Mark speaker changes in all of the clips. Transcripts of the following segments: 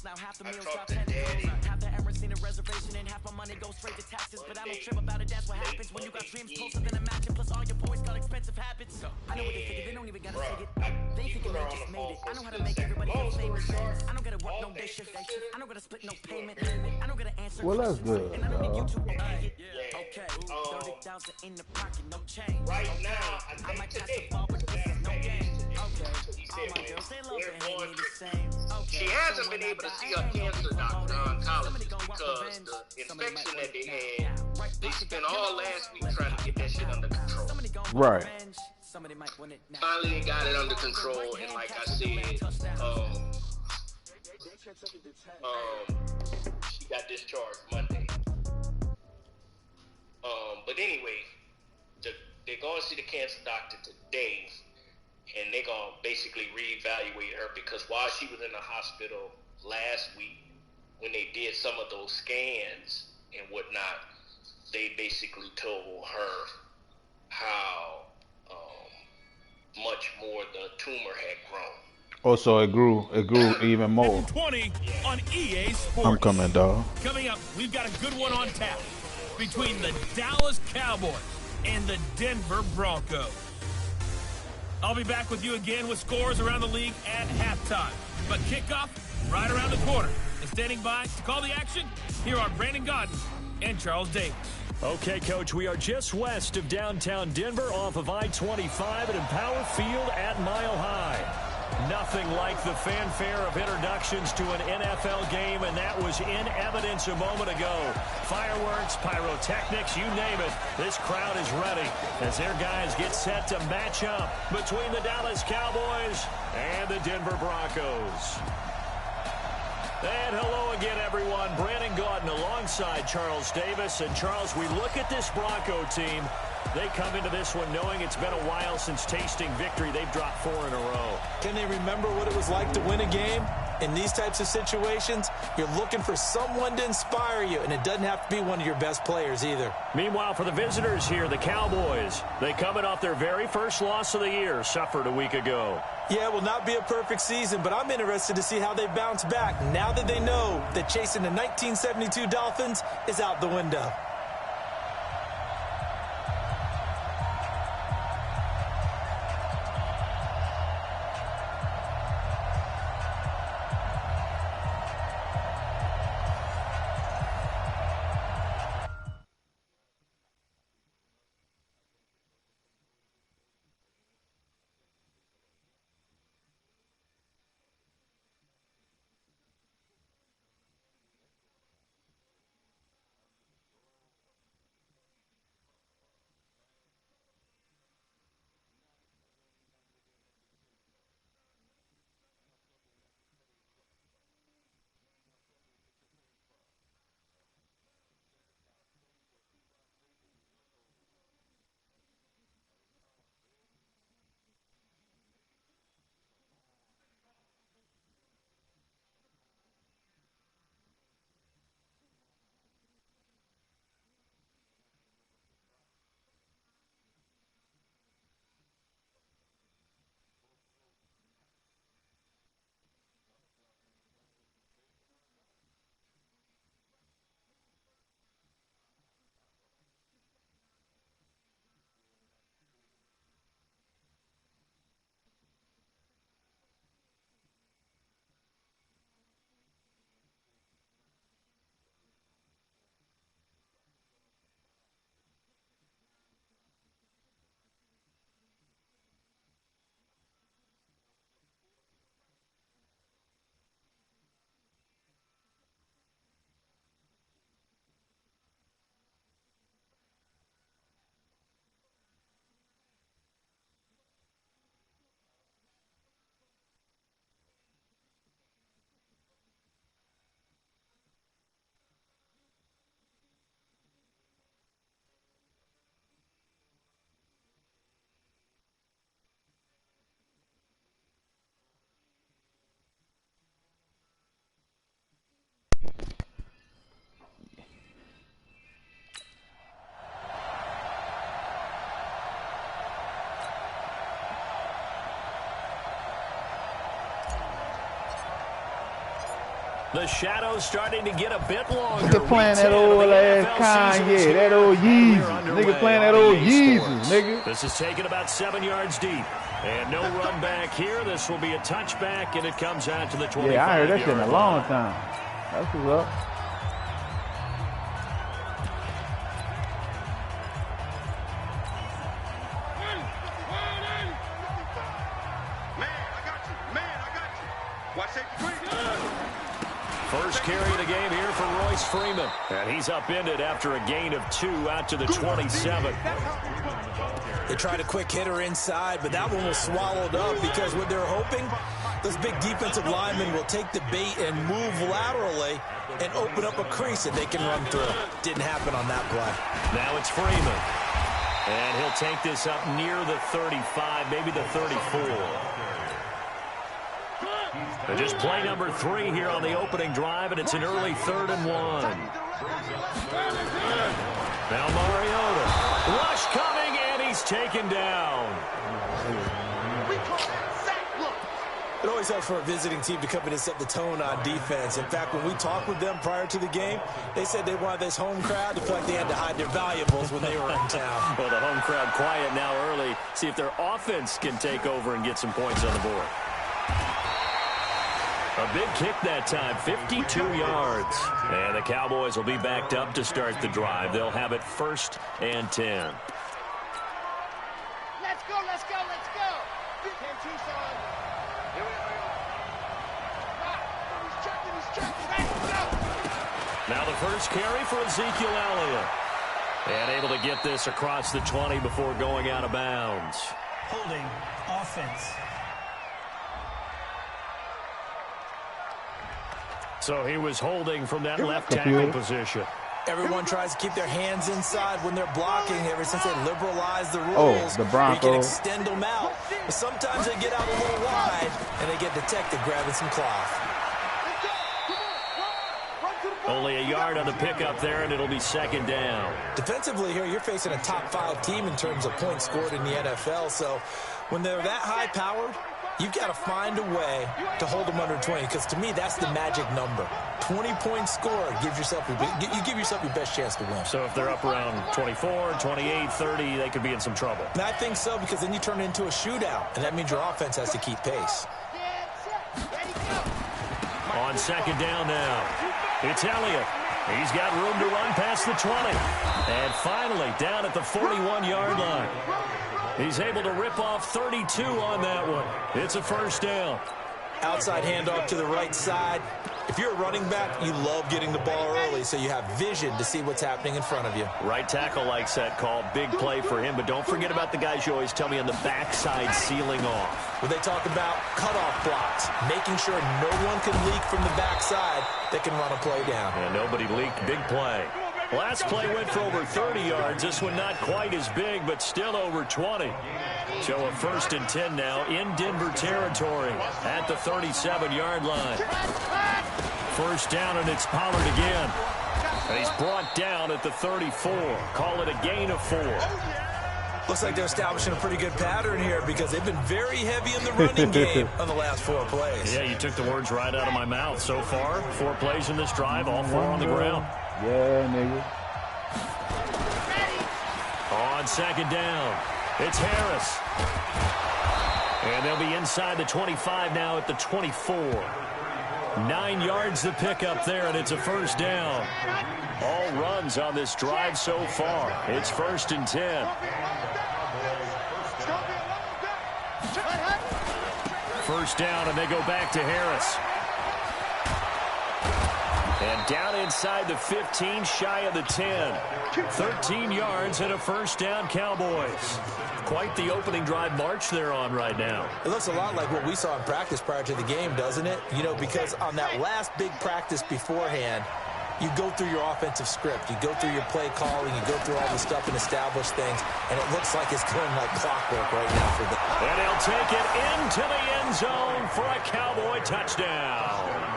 Speaker 1: I talked to Daddy.
Speaker 2: Half the Emirates need a reservation and half my money goes straight to taxes. But I don't trip about it, that's what happens when you got dreams closer than a match. And plus all your boys got expensive habits. I know what they figure, they don't even gotta say it. They thinking they just made it. I know how to make everybody feel famous. I don't gotta work no day shift. I don't gotta split no payment. I don't gotta answer
Speaker 3: Well, that's good,
Speaker 2: and I don't need you
Speaker 3: dog.
Speaker 2: to okay it. Okay, 30,000 in the pocket, no change.
Speaker 1: Right now, I
Speaker 2: might
Speaker 1: think
Speaker 2: pass the
Speaker 1: today,
Speaker 2: ball, but this is no game. Okay,
Speaker 1: he
Speaker 2: all
Speaker 1: said
Speaker 2: my
Speaker 1: when
Speaker 2: girls, they love
Speaker 1: we're
Speaker 2: and hate
Speaker 1: born
Speaker 2: me the same.
Speaker 1: she hasn't been able to see her cancer doctor, oncologist, because the infection that they had, they spent all last week trying to get that shit under control.
Speaker 3: Right.
Speaker 1: Finally, they got it under control, and like I said, she got discharged Monday. But anyway, they're going to see the cancer doctor today, and they're going to basically reevaluate her, because while she was in the hospital last week, when they did some of those scans and whatnot, they basically told her how much more the tumor had grown.
Speaker 3: Oh, so it grew even more.
Speaker 4: 20 on EA Sports.
Speaker 3: I'm coming, dog.
Speaker 4: Coming up, we've got a good one on tap between the Dallas Cowboys and the Denver Broncos. I'll be back with you again with scores around the league at halftime. But kickoff right around the corner. And standing by to call the action, here are Brandon Gaudin and Charles Davis.
Speaker 5: Okay, Coach, we are just west of downtown Denver off of I-25 at Empower Field at Mile High. Nothing like the fanfare of introductions to an NFL game, and that was in evidence a moment ago. Fireworks, pyrotechnics, you name it. This crowd is ready as their guys get set to match up between the Dallas Cowboys and the Denver Broncos. And hello again, everyone. Brandon Gaudin alongside Charles Davis. And, Charles, we look at this Bronco team. They come into this one knowing it's been a while since tasting victory. They've dropped 4 in a row.
Speaker 6: Can they remember what it was like to win a game? In these types of situations, you're looking for someone to inspire you, and it doesn't have to be one of your best players either.
Speaker 5: Meanwhile, for the visitors here, the Cowboys, they coming off their very first loss of the year, suffered a week ago.
Speaker 6: Yeah, it will not be a perfect season, but I'm interested to see how they bounce back now that they know that chasing the 1972 Dolphins is out the window.
Speaker 5: The shadow's starting to get a bit longer.
Speaker 3: Nigga playing that old ass Kanye, that old Yeezus. Nigga playing that old Yeezus, nigga.
Speaker 5: This is taken about 7 yards deep. And no run back here. This will be a touchback, and it comes out to the 25-yard line.
Speaker 3: Yeah, I heard that shit in a long time. That's what's up.
Speaker 5: First carry of the game here for Royce Freeman. And he's upended after a gain of 2 out to the 27.
Speaker 6: They tried a quick hitter inside, but that one was swallowed up because what they're hoping, those big defensive linemen will take the bait and move laterally and open up a crease that they can run through. Didn't happen on that play.
Speaker 5: Now it's Freeman. And he'll take this up near the 35, maybe the 34. And just play number 3 here on the opening drive, and it's an early 3rd and 1. Now Mariota. Rush coming, and he's taken down.
Speaker 6: It always helps for a visiting team to come in and set the tone on defense. In fact, when we talked with them prior to the game, they said they wanted this home crowd to feel like they had to hide their valuables when they were in town.
Speaker 5: Well, the home crowd quiet now early. See if their offense can take over and get some points on the board. A big kick that time, 52 yards. And the Cowboys will be backed up to start the drive. They'll have it 1st and 10.
Speaker 7: Let's go, let's go, let's go. Here we go.
Speaker 5: Now the first carry for Ezekiel Elliott. And able to get this across the 20 before going out of bounds.
Speaker 8: Holding offense.
Speaker 5: So he was holding from that left tackle position.
Speaker 6: Everyone tries to keep their hands inside when they're blocking ever since they liberalized the rules.
Speaker 3: Oh, the Broncos.
Speaker 6: You can extend them out. But sometimes they get out a little wide, and they get detected grabbing some cloth.
Speaker 5: Only a yard on the pickup there, and it'll be 2nd down.
Speaker 6: Defensively here, you're facing a top-5 team in terms of points scored in the NFL. So when they're that high-powered, you've got to find a way to hold them under 20, because to me, that's the magic number. 20-point score gives yourself you give yourself your best chance to win.
Speaker 5: So if they're up around 24, 28, 30, they could be in some trouble.
Speaker 6: And I think so, because then you turn it into a shootout, and that means your offense has to keep pace.
Speaker 5: On 2nd down now, it's Elliott. He's got room to run past the 20. And finally, down at the 41-yard line. He's able to rip off 32 on that one. It's a 1st down.
Speaker 6: Outside handoff to the right side. If you're a running back, you love getting the ball early so you have vision to see what's happening in front of you.
Speaker 5: Right tackle likes that call. Big play for him, but don't forget about the guys you always tell me on the backside sealing off.
Speaker 6: When they talk about cutoff blocks, making sure no one can leak from the backside that can run a play down.
Speaker 5: And nobody leaked. Big play. Last play went for over 30 yards. This one not quite as big, but still over 20. So a 1st and 10 now in Denver territory at the 37-yard line. 1st down, and it's Pollard again. And he's brought down at the 34. Call it a gain of 4.
Speaker 6: Looks like they're establishing a pretty good pattern here because they've been very heavy in the running game on the last 4 plays.
Speaker 5: Yeah, you took the words right out of my mouth. So far, 4 plays in this drive, all 4 on the ground.
Speaker 3: Yeah, nigga.
Speaker 5: On 2nd down, it's Harris. And they'll be inside the 25 now at the 24. 9 yards to pick up there, and it's a 1st down. All runs on this drive so far. It's 1st and 10. 1st down, and they go back to Harris. And down inside the 15, shy of the 10. 13 yards and a 1st down, Cowboys. Quite the opening drive march they're on right now.
Speaker 6: It looks a lot like what we saw in practice prior to the game, doesn't it? You know, because on that last big practice beforehand, you go through your offensive script. You go through your play calling. You go through all the stuff and establish things. And it looks like it's going like clockwork right now for them.
Speaker 5: And he'll take it into the end zone for a Cowboy touchdown.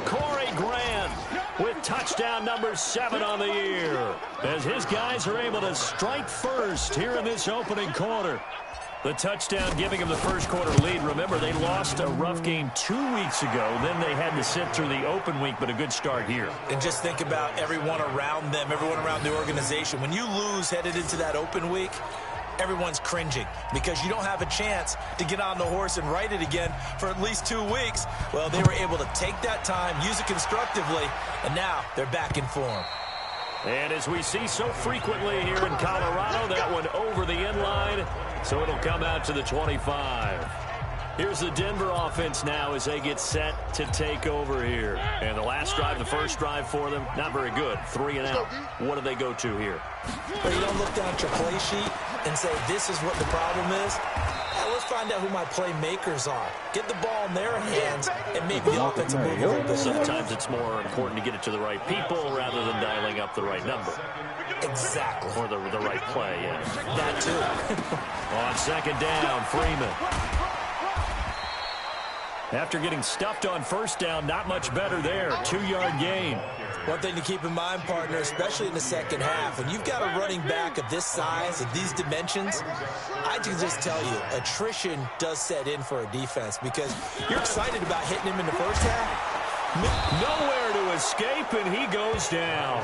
Speaker 5: Corey Grant with touchdown number 7 on the year as his guys are able to strike first here in this opening quarter. The touchdown giving them the first quarter lead. Remember, they lost a rough game 2 weeks ago. Then they had to sit through the open week, but a good start here.
Speaker 6: And just think about everyone around them, everyone around the organization. When you lose headed into that open week, everyone's cringing because you don't have a chance to get on the horse and ride it again for at least 2 weeks. Well, they were able to take that time, use it constructively, and now they're back in form.
Speaker 5: And as we see so frequently here in Colorado, that one over the end line, so it'll come out to the 25. Here's the Denver offense now as they get set to take over here. And the last drive, the first drive for them, not very good. 3 and out. What do they go to here?
Speaker 6: Well, you don't look down at your play sheet and say, this is what the problem is. Let's find out who my playmakers are. Get the ball in their hands and make the offensive move a little bit.
Speaker 5: Sometimes it's more important to get it to the right people rather than dialing up the right number.
Speaker 6: Exactly.
Speaker 5: Or the right play, yeah.
Speaker 6: That too.
Speaker 5: On second down, Freeman. After getting stuffed on first down, not much better there. 2-yard gain.
Speaker 6: One thing to keep in mind, partner, especially in the second half, when you've got a running back of this size, of these dimensions, I can just tell you, attrition does set in for a defense because you're excited about hitting him in the first half.
Speaker 5: Nowhere to escape, and he goes down.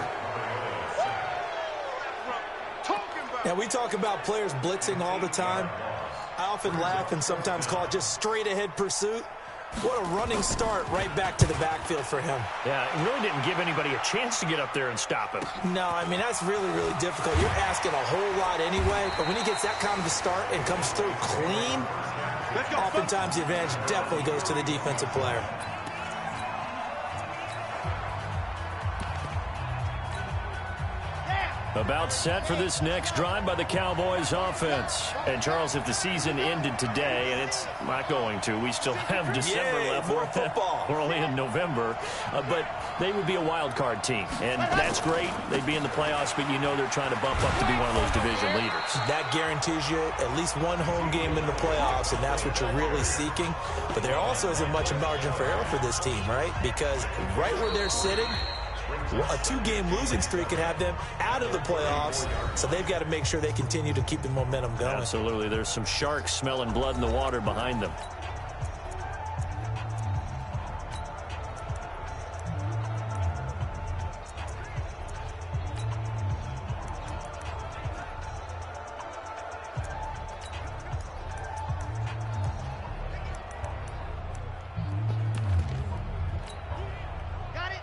Speaker 6: Now, we talk about players blitzing all the time. I often laugh and sometimes call it just straight-ahead pursuit. What a running start right back to the backfield for him.
Speaker 5: Yeah, it really didn't give anybody a chance to get up there and stop him.
Speaker 6: No, I mean, that's really, really difficult. You're asking a whole lot anyway, but when he gets that kind of a start and comes through clean, oftentimes the advantage definitely goes to the defensive player.
Speaker 5: About set for this next drive by the Cowboys offense. And, Charles, if the season ended today, and it's not going to, we still have December left.
Speaker 6: More football.
Speaker 5: We're only in November. But they would be a wild card team. And that's great. They'd be in the playoffs, but you know they're trying to bump up to be one of those division leaders.
Speaker 6: That guarantees you at least one home game in the playoffs, and that's what you're really seeking. But there also isn't much margin for error for this team, right? Because right where they're sitting, a 2-game losing streak could have them out of the playoffs, so they've got to make sure they continue to keep the momentum going.
Speaker 5: Absolutely. There's some sharks smelling blood in the water behind them.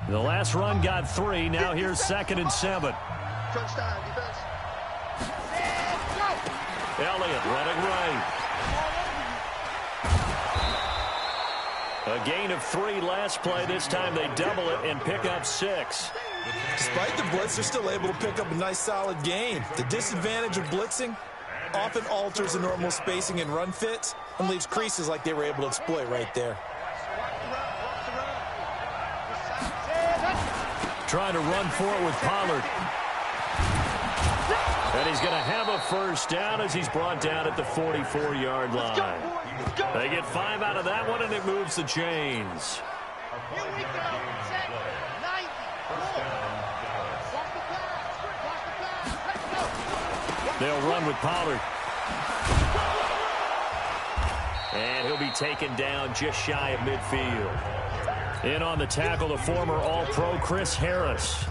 Speaker 5: The last run got 3. Now here's 2nd and 7. Elliott running right. A gain of 3 last play. This time they double it and pick up 6.
Speaker 6: Despite the blitz, they're still able to pick up a nice solid gain. The disadvantage of blitzing often alters the normal spacing and run fits and leaves creases like they were able to exploit right there.
Speaker 5: Trying to run for it with Pollard. And he's going to have a first down as he's brought down at the 44-yard line. They get 5 out of that one, and it moves the chains. They'll run with Pollard. And he'll be taken down just shy of midfield. In on the tackle, the former All-Pro Chris Harris.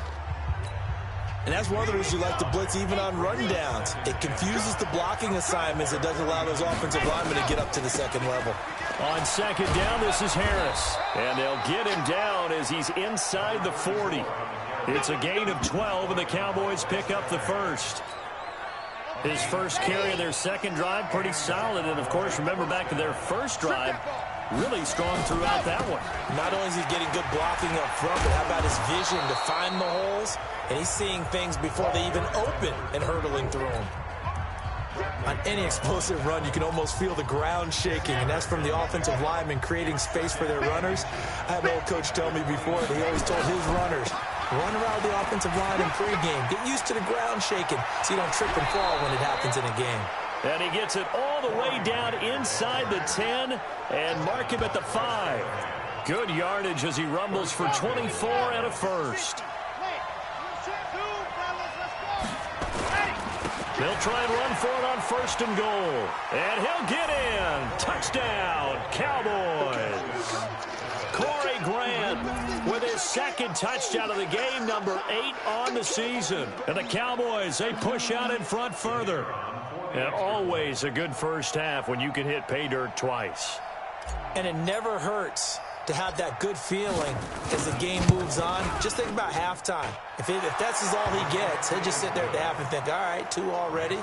Speaker 6: And that's one of the reasons you like to blitz even on run downs. It confuses the blocking assignments. It doesn't allow those offensive linemen to get up to the second level.
Speaker 5: On second down, this is Harris. And they'll get him down as he's inside the 40. It's a gain of 12, and the Cowboys pick up the first. His first carry of their second drive, pretty solid. And, of course, remember back to their first drive, really strong throughout that one.
Speaker 6: Not only is he getting good blocking up front, but how about his vision to find the holes? And he's seeing things before they even open and hurtling through them. On any explosive run, you can almost feel the ground shaking, and that's from the offensive linemen creating space for their runners. I had an old coach tell me before that he always told his runners, run around the offensive line in pregame. Get used to the ground shaking so you don't trip and fall when it happens in a game.
Speaker 5: And he gets it all the way down inside the 10 and mark him at the 5. Good yardage as he rumbles for 24 and a first. They'll try and run for it on 1st and goal. And he'll get in. Touchdown, Cowboys. Corey Grant with his 2nd touchdown of the game, number 8 on the season. And the Cowboys, they push out in front further. And always a good first half when you can hit pay dirt twice.
Speaker 6: And it never hurts to have that good feeling as the game moves on. Just think about halftime. If that's all he gets, he'll just sit there at the half and think, all right, 2 already.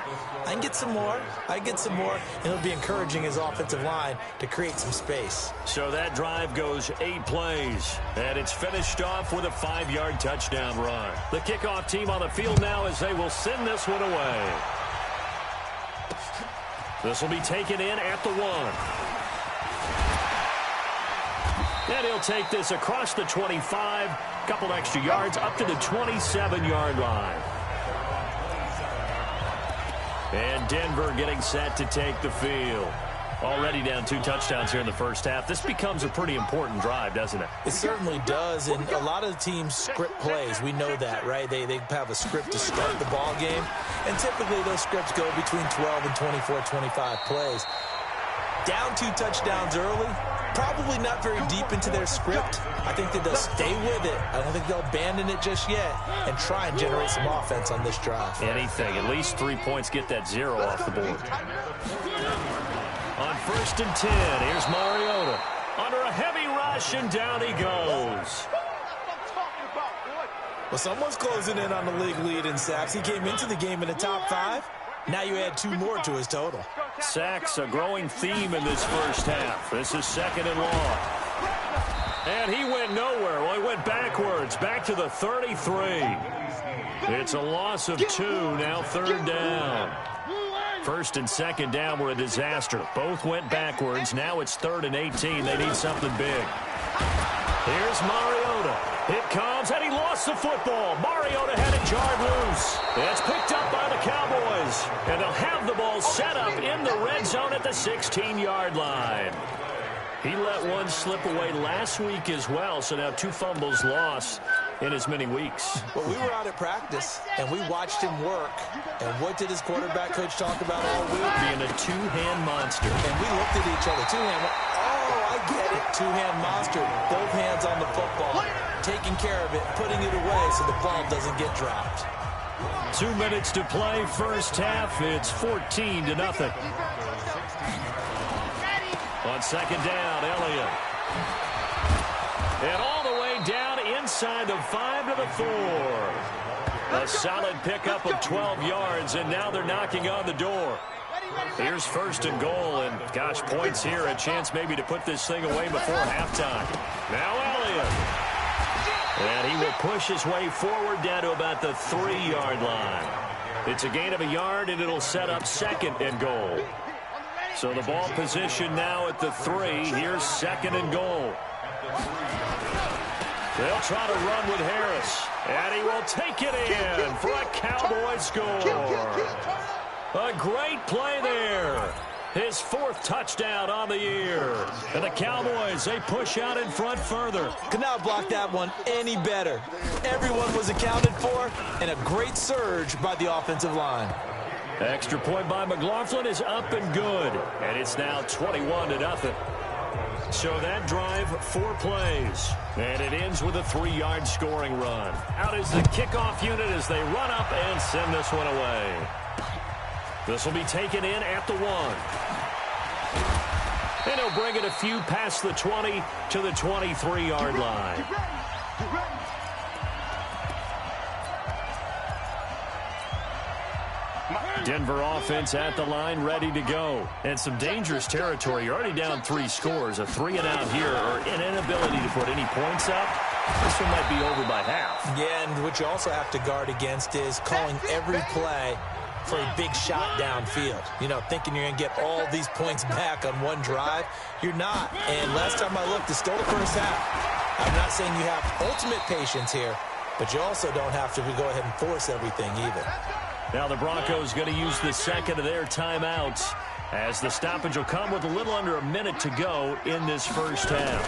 Speaker 6: I can get some more. And it'll be encouraging his offensive line to create some space.
Speaker 5: So that drive goes 8 plays, and it's finished off with a 5-yard touchdown run. The kickoff team on the field now as they will send this one away. This will be taken in at the 1. And he'll take this across the 25, couple extra yards, up to the 27-yard line. And Denver getting set to take the field. Already down 2 touchdowns here in the first half. This becomes a pretty important drive, doesn't it?
Speaker 6: It certainly does, and a lot of teams script plays. We know that, right? They have a script to start the ball game, and typically those scripts go between 12 and 24, 25 plays. Down 2 touchdowns early, probably not very deep into their script. I think that they'll stay with it. I don't think they'll abandon it just yet and try and generate some offense on this drive.
Speaker 5: Anything. At least 3 points, get that 0 off the board. On 1st and 10, here's Mariota. Under a heavy rush, and down he goes.
Speaker 6: Well, someone's closing in on the league lead in sacks. He came into the game in the top 5. Now you add 2 more to his total.
Speaker 5: Sacks, a growing theme in this first half. This is 2nd and long. And he went nowhere. Well, he went backwards, back to the 33. It's a loss of 2, now 3rd down. 1st and 2nd down were a disaster. Both went backwards. Now it's 3rd and 18. They need something big. Here's Mariota. It comes, and he lost the football. Mariota had it jarred loose. It's picked up by the Cowboys. And they'll have the ball set up in the red zone at the 16-yard line. He let one slip away last week as well, so now 2 fumbles lost in as many weeks.
Speaker 6: Well, we were out at practice, and we watched him work. And what did his quarterback coach talk about all week?
Speaker 5: Being a 2-hand monster.
Speaker 6: And we looked at each other. 2-hand. Oh, I get it. 2-hand monster. Both hands on the football. Taking care of it, putting it away so the ball doesn't get dropped.
Speaker 5: 2 minutes to play, first half. It's 14-0. On 2nd down, Elliott. And all the way down inside the 5 to the 4. A solid pickup of 12 yards, and now they're knocking on the door. Here's 1st and goal, and gosh, points here, a chance maybe to put this thing away before halftime. Now Elliott. And he will push his way forward down to about the 3-yard line. It's a gain of a yard, and it'll set up 2nd and goal. So the ball position now at the 3. Here's 2nd and goal. They'll try to run with Harris. And he will take it in for a Cowboy score. A great play there. His 4th touchdown on the year. And the Cowboys, they push out in front further.
Speaker 6: Could not block that one any better. Everyone was accounted for, and a great surge by the offensive line.
Speaker 5: Extra point by McLaughlin is up and good. And it's now 21-0. So that drive, 4 plays. And it ends with a 3-yard scoring run. Out is the kickoff unit as they run up and send this one away. This will be taken in at the 1. And he'll bring it a few past the 20 to the 23-yard line. Denver offense at the line, ready to go. And some dangerous territory. You're already down 3 scores. A 3-and-out here, or an inability to put any points up. This one might be over by half.
Speaker 6: Yeah, and what you also have to guard against is calling every play for a big shot downfield. You know, thinking you're going to get all these points back on one drive. You're not. And last time I looked, it's still the first half. I'm not saying you have ultimate patience here, but you also don't have to go ahead and force everything either.
Speaker 5: Now the Broncos going to use the 2nd of their timeouts as the stoppage will come with a little under a minute to go in this first half.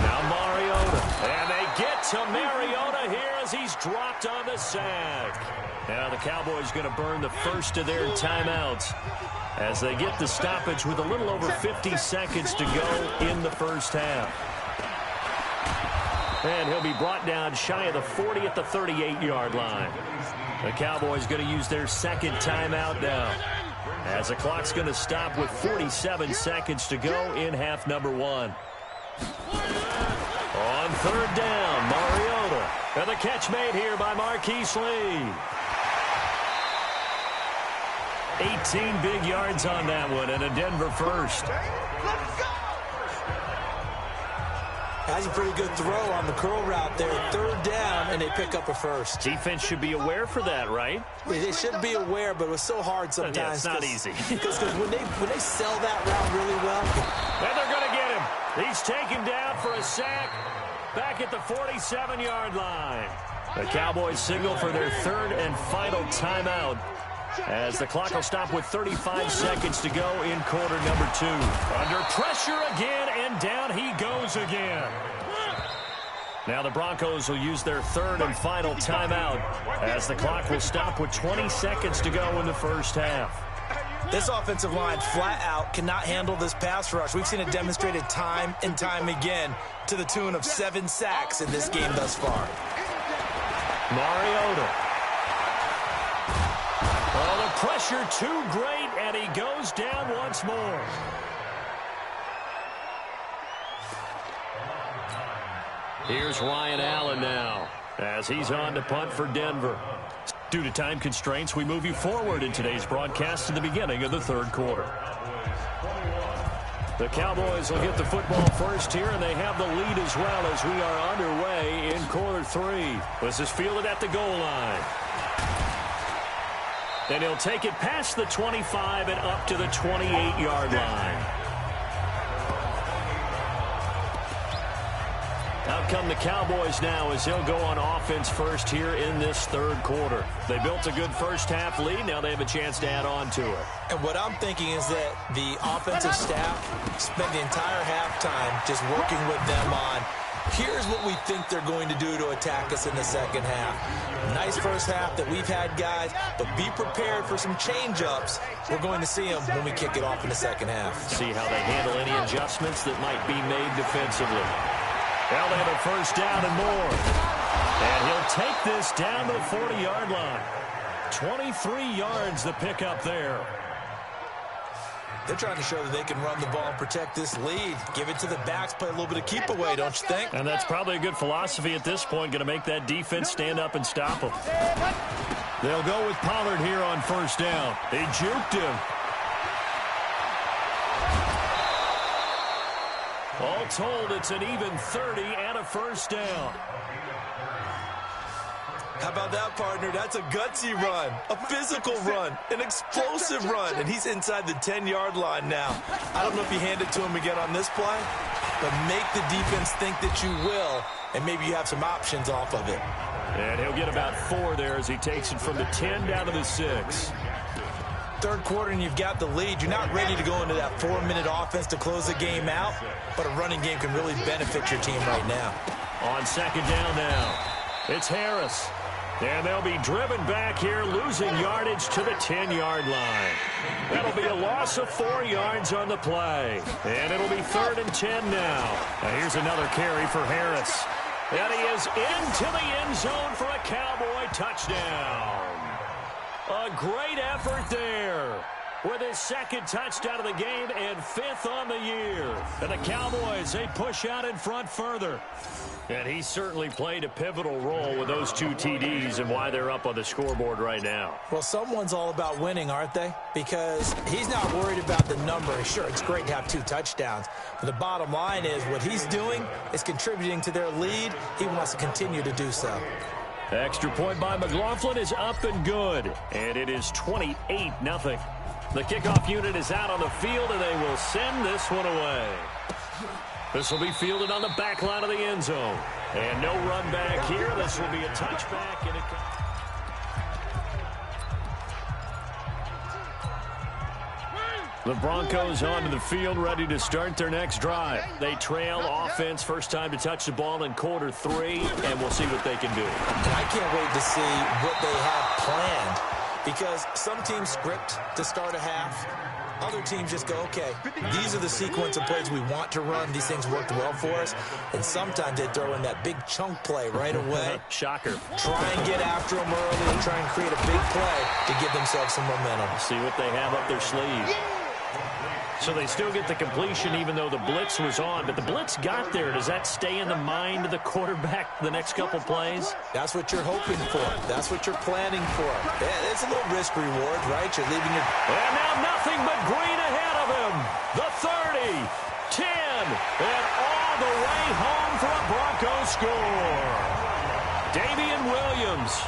Speaker 5: Now Mariota. And they get to Mariota here as he's dropped on the sack. Now the Cowboys going to burn the first of their timeouts as they get the stoppage with a little over 50 seconds to go in the first half. And he'll be brought down shy of the 40 at the 38-yard line. The Cowboys going to use their second timeout now, as the clock's going to stop with 47 seconds to go in half number 1. On third down, Mariota. And the catch made here by Marquise Lee. 18 big yards on that one, and a Denver first.
Speaker 6: That's a pretty good throw on the curl route there. Third down, and they pick up a first.
Speaker 5: Defense should be aware for that, right?
Speaker 6: They should be aware, but it was so hard sometimes.
Speaker 5: Yeah, it's not easy.
Speaker 6: Because when they sell that route really well.
Speaker 5: And they're going to get him. He's taken down for a sack back at the 47-yard line. The Cowboys signal for their third and final timeout, as the clock will stop with 35 seconds to go in quarter number 2. Under pressure again, and down he goes again. Now the Broncos will use their third and final timeout, as the clock will stop with 20 seconds to go in the first half.
Speaker 6: This offensive line flat out cannot handle this pass rush. We've seen it demonstrated time and time again to the tune of 7 sacks in this game thus far.
Speaker 5: Mariota. Oh, the pressure too great, and he goes down once more. Here's Ryan Allen now, as he's on to punt for Denver. Due to time constraints, we move you forward in today's broadcast to the beginning of the third quarter. The Cowboys will get the football first here, and they have the lead as well as we are underway in quarter 3. This is fielded at the goal line. And he'll take it past the 25 and up to the 28-yard line. Out come the Cowboys now as they'll go on offense first here in this third quarter. They built a good first half lead. Now they have a chance to add on to it.
Speaker 6: And what I'm thinking is that the offensive staff spent the entire halftime just working with them on, here's what we think they're going to do to attack us in the second half. Nice first half that we've had, guys, but be prepared for some change-ups. We're going to see them when we kick it off in the second half.
Speaker 5: See how they handle any adjustments that might be made defensively. Well, they have a first down and more. And he'll take this down to the 40-yard line. 23 yards the pickup there.
Speaker 6: They're trying to show that they can run the ball and protect this lead. Give it to the backs, play a little bit of keep away, don't you think?
Speaker 5: And that's probably a good philosophy at this point, going to make that defense stand up and stop them. They'll go with Pollard here on first down. They juked him. All told, it's an even 30 and a first down.
Speaker 6: How about that, partner? That's a gutsy run, a physical run, an explosive run, and he's inside the 10-yard line now. I don't know if you hand it to him again on this play, but make the defense think that you will, and maybe you have some options off of it.
Speaker 5: And he'll get about 4 there as he takes it from the 10 down to the 6.
Speaker 6: Third quarter and you've got the lead. You're not ready to go into that 4-minute offense to close the game out, but a running game can really benefit your team right now.
Speaker 5: On second down now, it's Harris. And they'll be driven back here, losing yardage to the 10-yard line. That'll be a loss of 4 yards on the play. And it'll be 3rd and 10 now. Now here's another carry for Harris. And he is into the end zone for a Cowboy touchdown. A great effort there with his second touchdown of the game and 5th on the year. And the Cowboys, they push out in front further. And he certainly played a pivotal role with those 2 TDs and why they're up on the scoreboard right now.
Speaker 6: Well, someone's all about winning, aren't they? Because he's not worried about the number. Sure, it's great to have 2 touchdowns. But the bottom line is what he's doing is contributing to their lead. He wants to continue to do so.
Speaker 5: Extra point by McLaughlin is up and good. And it is 28-0. The kickoff unit is out on the field, and they will send this one away. This will be fielded on the back line of the end zone. And no run back here. This will be a touchback. And The Broncos onto the field, ready to start their next drive. They trail offense, first time to touch the ball in quarter 3, and we'll see what they can do.
Speaker 6: And I can't wait to see what they have planned, because some teams script to start a half. Other teams just go, okay, these are the sequence of plays we want to run. These things worked well for us. And sometimes they throw in that big chunk play right away.
Speaker 5: Shocker.
Speaker 6: Try and get after them early and try and create a big play to give themselves some momentum.
Speaker 5: See what they have up their sleeve. So they still get the completion even though the blitz was on. But the blitz got there. Does that stay in the mind of the quarterback the next couple plays?
Speaker 6: That's what you're hoping for. That's what you're planning for. Yeah, it's a little risk reward, right? You're leaving your...
Speaker 5: And now nothing but green ahead of him. The 30, 10, and all the way home for a Broncos score. Damian Williams,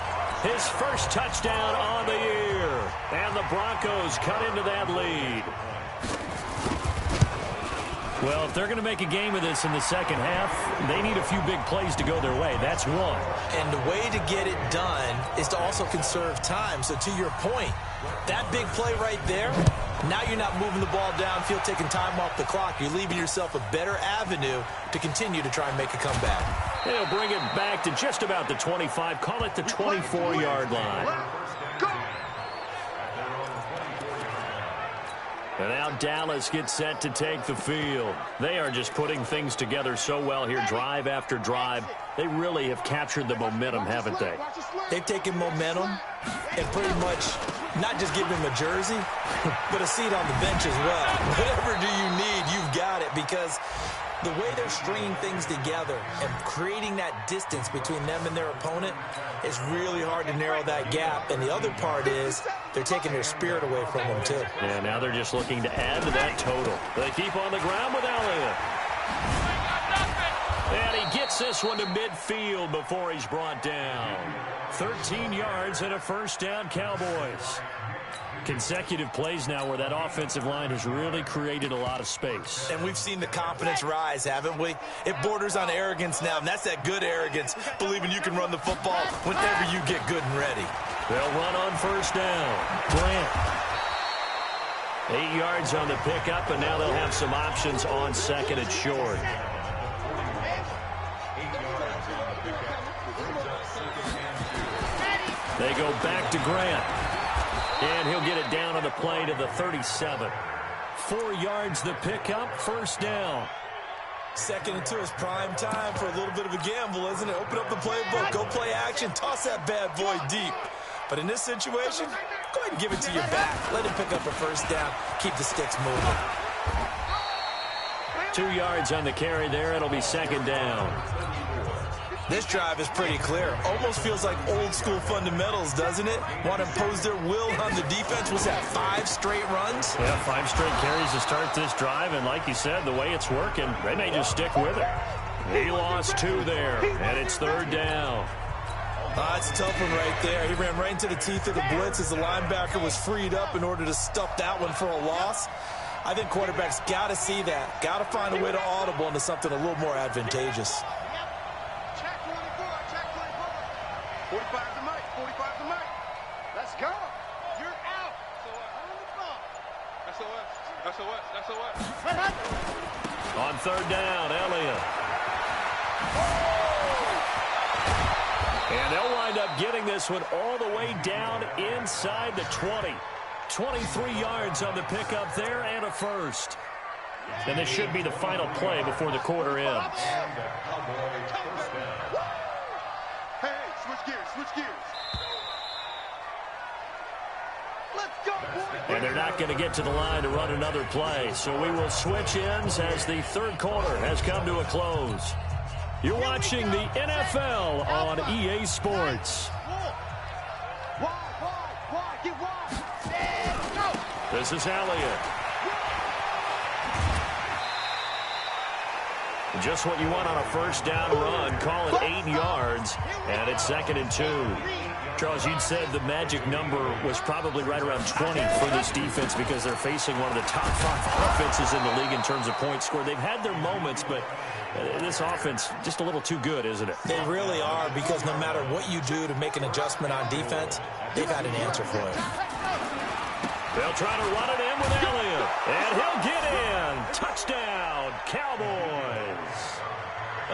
Speaker 5: his first touchdown on the year. And the Broncos cut into that lead. Well, if they're going to make a game of this in the second half, they need a few big plays to go their way. That's one.
Speaker 6: And the way to get it done is to also conserve time. So to your point, that big play right there, now you're not moving the ball downfield, taking time off the clock. You're leaving yourself a better avenue to continue to try and make a comeback.
Speaker 5: They'll bring it back to just about the 25. Call it the 24-yard line. And now Dallas gets set to take the field. They are just putting things together so well here, drive after drive. They really have captured the momentum, haven't they?
Speaker 6: They've taken momentum and pretty much not just give him a jersey, but a seat on the bench as well. Whatever do you need, you've got it, because the way they're stringing things together and creating that distance between them and their opponent is really hard to narrow that gap. And the other part is they're taking their spirit away from them, too.
Speaker 5: Yeah, now they're just looking to add to that total. They keep on the ground with Elliott. And he gets this one to midfield before he's brought down. 13 yards and a first down, Cowboys. Consecutive plays now where that offensive line has really created a lot of space.
Speaker 6: And we've seen the confidence rise, haven't we? It borders on arrogance now, and that's that good arrogance, believing you can run the football whenever you get good and ready.
Speaker 5: They'll run on first down. Grant. 8 yards on the pickup, and now they'll have some options on second and short. They go back to Grant. And he'll get it down on the play to the 37. 4 yards the pickup, first down.
Speaker 6: Second and 2 is prime time for a little bit of a gamble, isn't it? Open up the playbook, go play action, toss that bad boy deep. But in this situation, go ahead and give it to your back. Let him pick up a first down, keep the sticks moving.
Speaker 5: 2 yards on the carry there, it'll be second down.
Speaker 6: This drive is pretty clear. Almost feels like old school fundamentals, doesn't it? Want to impose their will on the defense. Was that 5 straight runs?
Speaker 5: Yeah, 5 straight carries to start this drive. And like you said, the way it's working, they may just stick with it. He lost 2 there, and it's third down.
Speaker 6: It's a tough one right there. He ran right into the teeth of the blitz as the linebacker was freed up in order to stuff that one for a loss. I think quarterbacks got to see that. Got to find a way to audible into something a little more advantageous.
Speaker 7: 45 to Mike, 45 to Mike. Let's go. You're out. SOS.
Speaker 5: On third down, Elliott. And they'll wind up getting this one all the way down inside the 20. 23 yards on the pickup there and a first. And this should be the final play before the quarter ends.
Speaker 7: Switch gears. Let's go, boy.
Speaker 5: And they're not going to get to the line to run another play. So we will switch ends as the third quarter has come to a close. You're watching the NFL on EA Sports. This is Elliott. Just what you want on a first down run. Call it 8 yards, and it's second and 2. Charles, you'd said the magic number was probably right around 20 for this defense because they're facing one of the top 5 offenses in the league in terms of points scored. They've had their moments, but this offense just a little too good, isn't it?
Speaker 6: They really are, because no matter what you do to make an adjustment on defense, they've got an answer for it.
Speaker 5: They'll try to run it in with Elliott. Elliott. And he'll get in. Touchdown, Cowboys.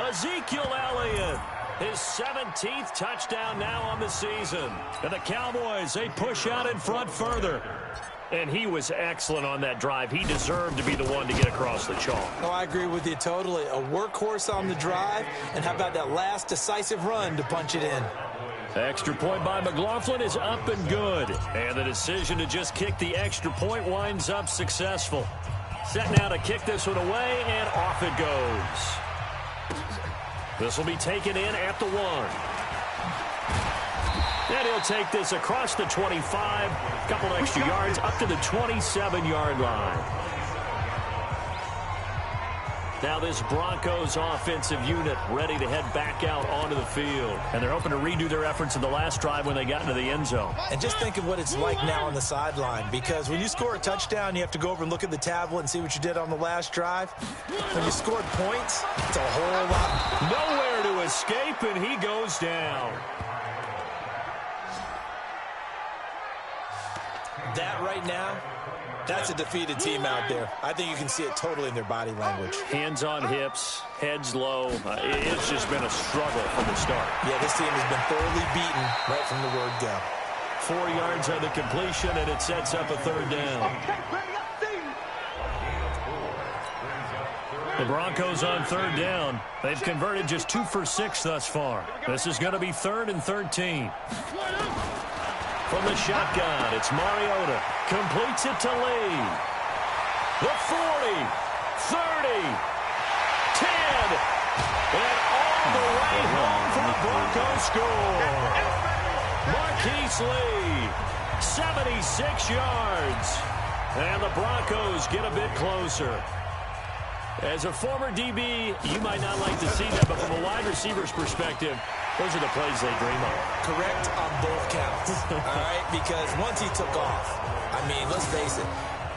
Speaker 5: Ezekiel Elliott. His 17th touchdown now on the season. And the Cowboys, they push out in front further. And he was excellent on that drive. He deserved to be the one to get across the chalk.
Speaker 6: Oh, I agree with you totally. A workhorse on the drive. And how about that last decisive run to punch it in?
Speaker 5: Extra point by McLaughlin is up and good. And the decision to just kick the extra point winds up successful. Set now to kick this one away, and off it goes. This will be taken in at the 1. And he'll take this across the 25. A couple extra yards up to the 27-yard line. Now this Broncos offensive unit ready to head back out onto the field. And they're hoping to redo their efforts in the last drive when they got into the end zone.
Speaker 6: And just think of what it's like now on the sideline, because when you score a touchdown, you have to go over and look at the tablet and see what you did on the last drive. When you scored points, it's a whole lot.
Speaker 5: Nowhere to escape, and he goes down.
Speaker 6: That right now, that's a defeated team out there. I think you can see it totally in their body language.
Speaker 5: Hands on hips, heads low. It's just been a struggle from the start.
Speaker 6: Yeah, this team has been thoroughly beaten right from the word go.
Speaker 5: 4 yards on the completion, and it sets up a 3rd down. The Broncos on 3rd down. They've converted just 2 for 6 thus far. This is going to be 3rd and 13. From the shotgun, it's Mariota. Completes it to Lee. The 40, 30, 10, and all the way home for the Broncos score. Marquise Lee, 76 yards. And the Broncos get a bit closer. As a former DB, you might not like to see that, but from a wide receiver's perspective, those are the plays they dream of.
Speaker 6: Correct on both counts, all right? Because once he took off, I mean, let's face it,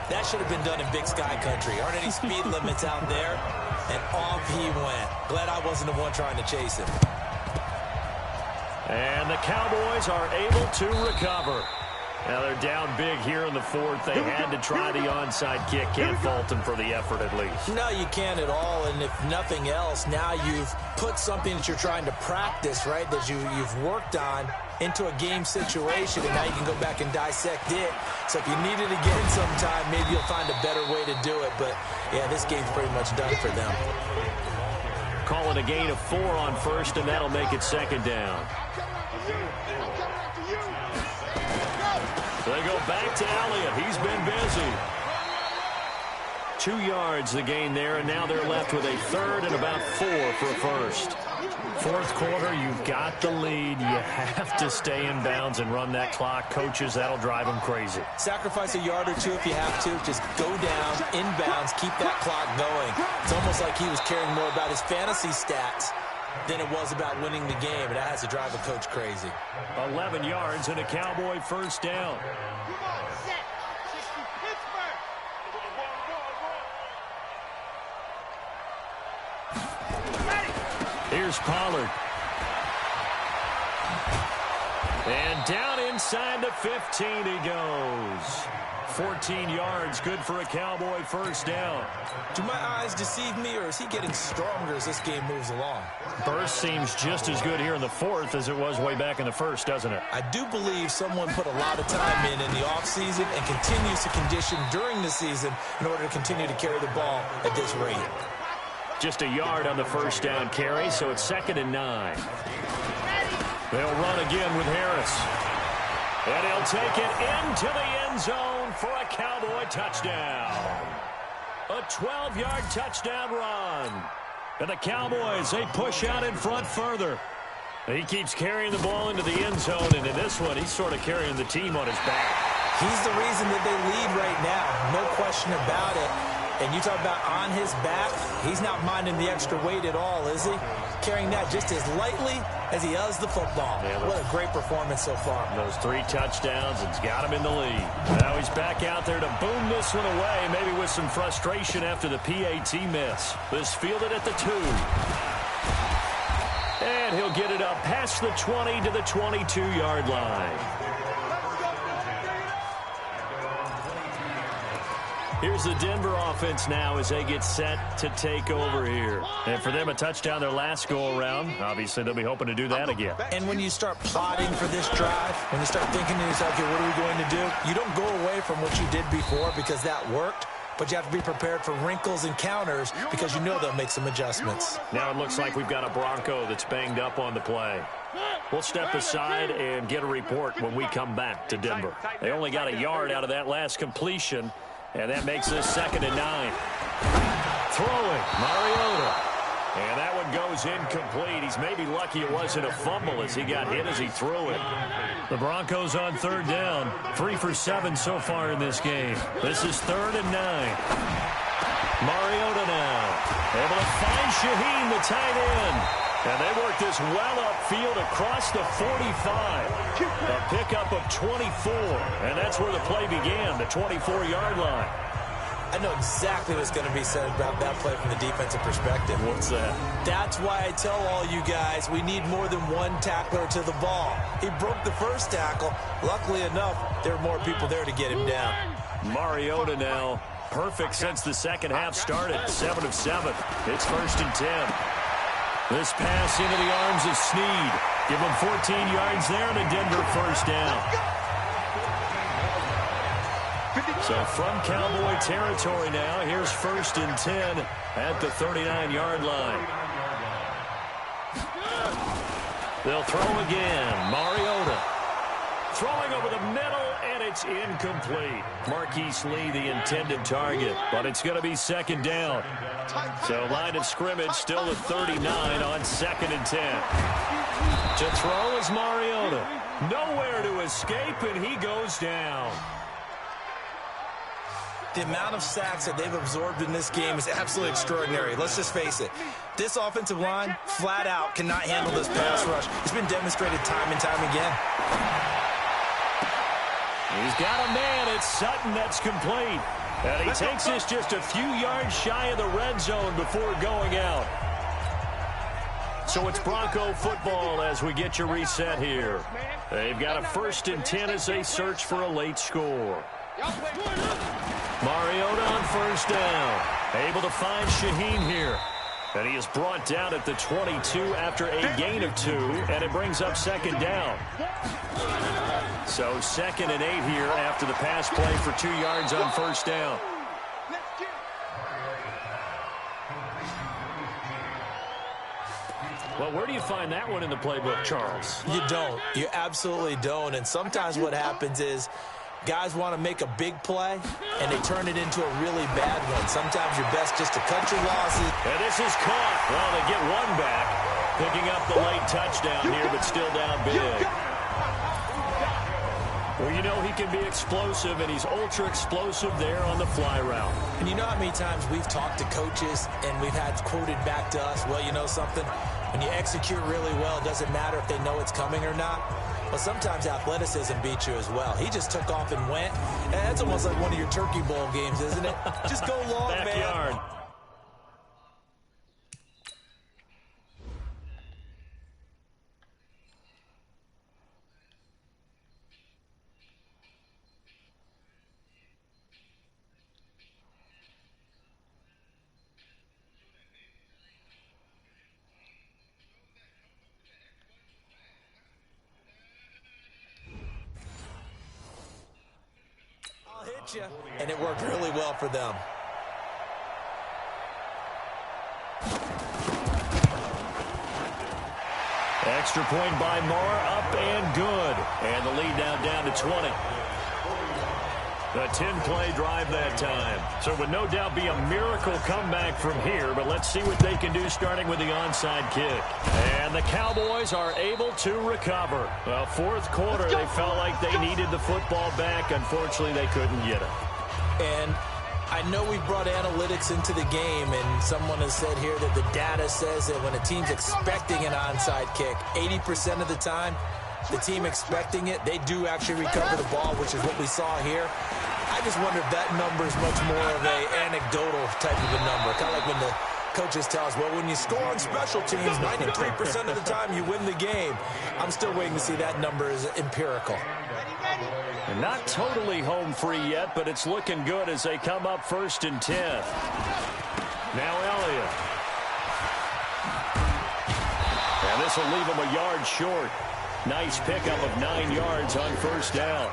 Speaker 6: that should have been done in Big Sky country. Aren't any speed limits out there? And off he went. Glad I wasn't the one trying to chase him.
Speaker 5: And the Cowboys are able to recover. Now they're down big here in the 4th. They had to try the onside kick. Can't fault them for the effort at least.
Speaker 6: No, you can't at all. And if nothing else, now you've put something that you're trying to practice, right, that you've worked on into a game situation, and now you can go back and dissect it. So if you need it again sometime, maybe you'll find a better way to do it. But, yeah, this game's pretty much done for them.
Speaker 5: Call it a gain of 4 on 1st, and that'll make it 2nd down. They go back to Elliott. He's been busy. 2 yards the gain there, and now they're left with a 3rd and about 4 for a 1st. 4th quarter, you've got the lead. You have to stay in bounds and run that clock. Coaches, that'll drive them crazy.
Speaker 6: Sacrifice a yard or 2 if you have to. Just go down, inbounds, keep that clock going. It's almost like he was caring more about his fantasy stats than it was about winning the game, and that has to drive a coach crazy.
Speaker 5: 11 yards and a Cowboy 1st down. Here's Pollard. And down inside the 15 he goes. 14 yards, good for a Cowboy 1st down.
Speaker 6: Do my eyes deceive me, or is he getting stronger as this game moves along?
Speaker 5: Burst seems just as good here in the 4th as it was way back in the 1st, doesn't it?
Speaker 6: I do believe someone put a lot of time in the offseason and continues to condition during the season in order to continue to carry the ball at this rate.
Speaker 5: Just a yard on the 1st down carry, so it's 2nd and 9. They'll run again with Harris. And he'll take it into the end zone for a Cowboy touchdown. A 12-yard touchdown run. And the Cowboys, they push out in front further. He keeps carrying the ball into the end zone, and in this one, he's sort of carrying the team on his back.
Speaker 6: He's the reason that they lead right now, no question about it. And you talk about on his back, he's not minding the extra weight at all, is he? Carrying that just as lightly as he does the football. Yeah, what a great performance so far.
Speaker 5: Those 3 touchdowns, it's got him in the lead. Now he's back out there to boom this one away, maybe with some frustration after the PAT miss. This fielded at the 2. And he'll get it up past the 20 to the 22-yard line. Here's the Denver offense now as they get set to take over here. And for them, a touchdown their last go-around. Obviously, they'll be hoping to do that again.
Speaker 6: And when you start plotting for this drive, when you start thinking to yourself, okay, what are we going to do? You don't go away from what you did before because that worked. But you have to be prepared for wrinkles and counters because you know they'll make some adjustments.
Speaker 5: Now it looks like we've got a Bronco that's banged up on the play. We'll step aside and get a report when we come back to Denver. They only got a yard out of that last completion, and that makes this 2nd and 9. Throwing, Mariota. And that one goes incomplete. He's maybe lucky it wasn't a fumble as he got hit as he threw it. The Broncos on 3rd down. 3 for 7 so far in this game. This is 3rd and 9. Mariota now. Able to find Shaheen, the tight end. And they work this well upfield across the 45. A pickup of 24. And that's where the play began, the 24-yard line.
Speaker 6: I know exactly what's going to be said about that play from the defensive perspective.
Speaker 5: What's that?
Speaker 6: That's why I tell all you guys we need more than one tackler to the ball. He broke the first tackle. Luckily enough, there were more people there to get him down.
Speaker 5: Mariota now, perfect since the second half started. 7 of 7. It's 1st and 10. This pass into the arms of Snead. Give him 14 yards there and a Denver 1st down. So from Cowboy territory now, here's 1st and 10 at the 39-yard line. They'll throw again. Mariota throwing over the middle, and it's incomplete. Marquise Lee, the intended target, but it's going to be 2nd down. So line of scrimmage still at 39 on 2nd and 10. To throw is Mariota. Nowhere to escape, and he goes down.
Speaker 6: The amount of sacks that they've absorbed in this game is absolutely extraordinary. Let's just face it. This offensive line, flat out, cannot handle this pass rush. It's been demonstrated time and time again.
Speaker 5: He's got a man. It's Sutton that's complete. And he takes this just a few yards shy of the red zone before going out. So it's Bronco football as we get you reset here. They've got a 1st and 10 as they search for a late score. Mariota on 1st down. Able to find Shaheen here. And he is brought down at the 22 after a gain of 2. And it brings up 2nd down. So 2nd and 8 here after the pass play for 2 yards on 1st down. Well, where do you find that one in the playbook, Charles?
Speaker 6: You don't. You absolutely don't. And sometimes what happens is guys want to make a big play, and they turn it into a really bad one. Sometimes you're best just to cut your losses.
Speaker 5: And this is caught. Well, they get one back, picking up the late touchdown here, but still down big. Well, you know he can be explosive, and he's ultra-explosive there on the fly route.
Speaker 6: And you know how many times we've talked to coaches, and we've had quoted back to us, well, you know something? When you execute really well, it doesn't matter if they know it's coming or not. But sometimes athleticism beats you as well. He just took off and went. And that's almost like one of your Turkey Bowl games, isn't it? Just go long,
Speaker 5: Backyard.
Speaker 6: man. And it worked really well for them.
Speaker 5: Extra point by Moore, up and good. And the lead now down to 20. A 10-play drive that time. So it would no doubt be a miracle comeback from here, but let's see what they can do starting with the onside kick. And the Cowboys are able to recover. Well, 4th quarter, they felt like they needed the football back. Unfortunately, they couldn't get it.
Speaker 6: And I know we brought analytics into the game, and someone has said here that the data says that when a team's expecting an onside kick, 80% of the time, the team expecting it, they do actually recover the ball, which is what we saw here. I just wonder if that number is much more of a anecdotal type of a number, kind of like when the Coaches tell us, well, when you score on special teams, 93% of the time you win the game. I'm still waiting to see that number is empirical.
Speaker 5: And not totally home free yet, but it's looking good as they come up 1st and 10. Now Elliott. And this will leave him a yard short. Nice pickup of 9 yards on 1st down.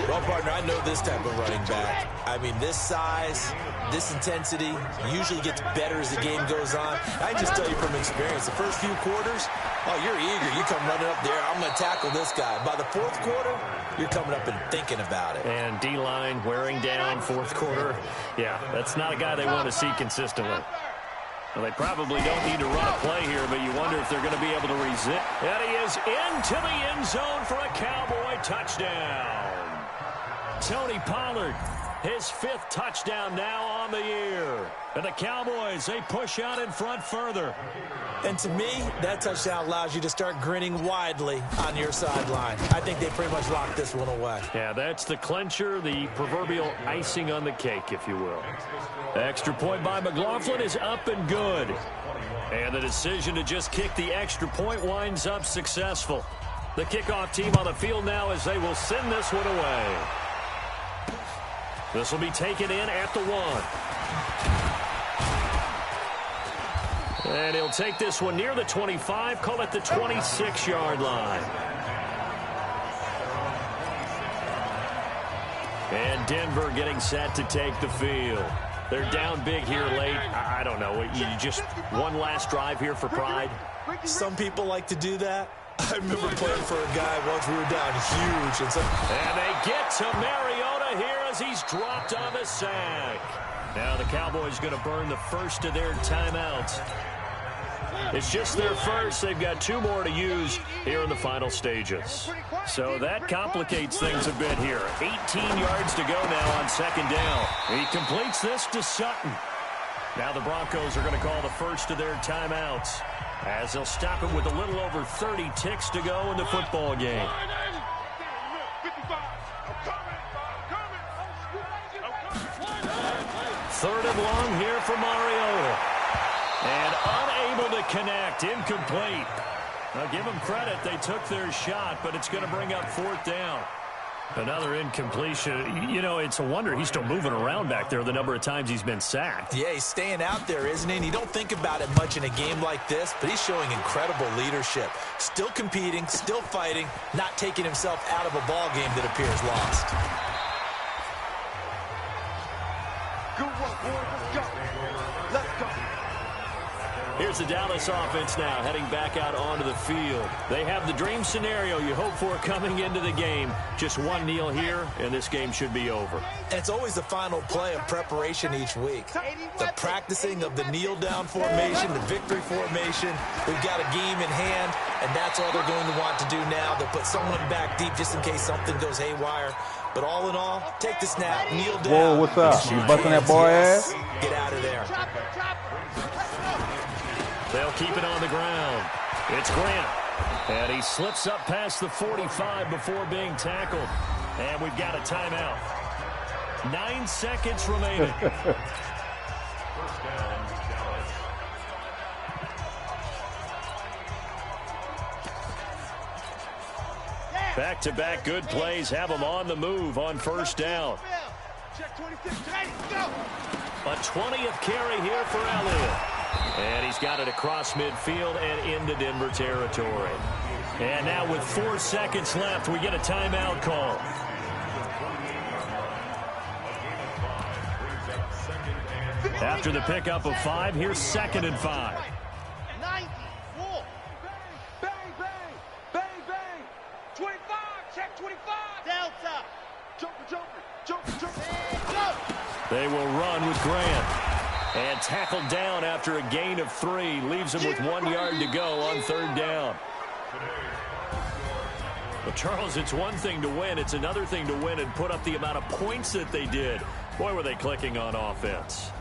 Speaker 6: Well, partner, I know this type of running back. I mean, this size, this intensity usually gets better as the game goes on. I just tell you from experience, the first few quarters, oh, you're eager. You come running up there, I'm going to tackle this guy. By the 4th quarter, you're coming up and thinking about it.
Speaker 5: And D-line wearing down 4th quarter. Yeah, that's not a guy they want to see consistently. Well, they probably don't need to run a play here, but you wonder if they're going to be able to resist. And he is into the end zone for a Cowboy touchdown. Tony Pollard, his 5th touchdown now on the year. And the Cowboys, they push out in front further.
Speaker 6: And to me, that touchdown allows you to start grinning widely on your sideline. I think they pretty much locked this one away.
Speaker 5: Yeah, that's the clincher, the proverbial icing on the cake, if you will. The extra point by McLaughlin is up and good. And the decision to just kick the extra point winds up successful. The kickoff team on the field now as they will send this one away. This will be taken in at the 1. And he'll take this one near the 25, call it the 26-yard line. And Denver getting set to take the field. They're down big here late. I don't know. You just one last drive here for pride?
Speaker 6: Some people like to do that. I remember playing for a guy once we were down huge.
Speaker 5: And they get to Mariota here as he's dropped on the sack. Now the Cowboys going to burn the first of their timeouts. It's just their first. They've got 2 more to use here in the final stages. So that complicates things a bit here. 18 yards to go now on 2nd down. He completes this to Sutton. Now the Broncos are going to call the first of their timeouts as they'll stop it with a little over 30 ticks to go in the football game. 3rd and long here for Mariota. And unable to connect, incomplete. Now give them credit, they took their shot, but it's going to bring up 4th down. Another incompletion. You know, it's a wonder he's still moving around back there the number of times he's been sacked.
Speaker 6: Yeah, he's staying out there, isn't he? And you don't think about it much in a game like this, but he's showing incredible leadership. Still competing, still fighting, not taking himself out of a ball game that appears lost.
Speaker 7: Good work, boys. Let's go. Let's go.
Speaker 5: Here's the Dallas offense now heading back out onto the field. They have the dream scenario you hope for coming into the game. Just one kneel here, and this game should be over.
Speaker 6: It's always the final play of preparation each week. The practicing of the kneel-down formation, the victory formation. We've got a game in hand, and that's all they're going to want to do now. They'll put someone back deep just in case something goes haywire. But all in all, take the snap, kneel down.
Speaker 3: Whoa, what's up? You busting that boy ass?
Speaker 6: Get out of there.
Speaker 5: They'll keep it on the ground. It's Grant. And he slips up past the 45 before being tackled. And we've got a timeout. 9 seconds remaining. Back-to-back good plays have them on the move on 1st down. A 20th carry here for Elliott. And he's got it across midfield and into Denver territory. And now with 4 seconds left, we get a timeout call. After the pickup of 5, here's 2nd and 5.
Speaker 7: 90. Bang, bang. Bang, bang. 25. Check 25. Delta. Jumper.
Speaker 5: They will run with Grant. And tackled down after a gain of 3. Leaves him with 1 yard to go on 3rd down. Well, Charles, it's one thing to win. It's another thing to win and put up the amount of points that they did. Boy, were they clicking on offense.